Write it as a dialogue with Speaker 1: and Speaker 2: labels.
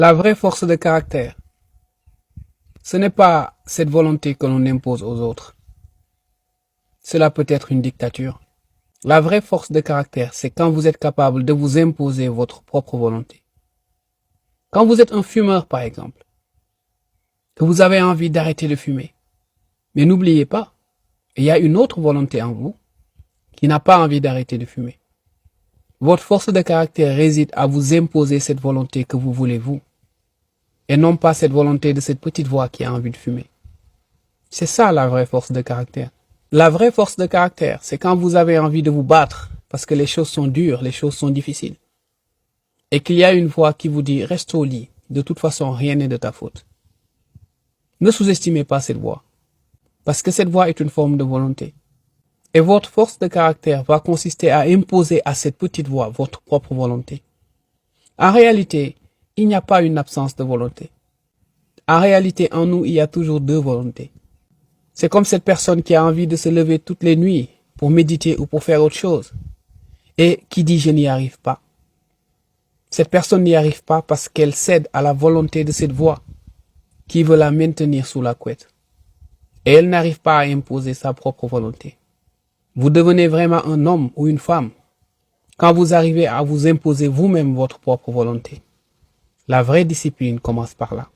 Speaker 1: La vraie force de caractère, ce n'est pas cette volonté que l'on impose aux autres. Cela peut être une dictature. La vraie force de caractère, c'est quand vous êtes capable de vous imposer votre propre volonté. Quand vous êtes un fumeur, par exemple, que vous avez envie d'arrêter de fumer, mais n'oubliez pas, il y a une autre volonté en vous qui n'a pas envie d'arrêter de fumer. Votre force de caractère réside à vous imposer cette volonté que vous voulez vous, et non pas cette volonté de cette petite voix qui a envie de fumer. C'est ça la vraie force de caractère. La vraie force de caractère, c'est quand vous avez envie de vous battre parce que les choses sont dures, les choses sont difficiles. Et qu'il y a une voix qui vous dit reste au lit, de toute façon rien n'est de ta faute. Ne sous-estimez pas cette voix, parce que cette voix est une forme de volonté. Et votre force de caractère va consister à imposer à cette petite voix votre propre volonté. En réalité, il n'y a pas une absence de volonté. En réalité, en nous, il y a toujours deux volontés. C'est comme cette personne qui a envie de se lever toutes les nuits pour méditer ou pour faire autre chose et qui dit je n'y arrive pas. Cette personne n'y arrive pas parce qu'elle cède à la volonté de cette voix qui veut la maintenir sous la couette. Et elle n'arrive pas à imposer sa propre volonté. Vous devenez vraiment un homme ou une femme quand vous arrivez à vous imposer vous-même votre propre volonté. La vraie discipline commence par là.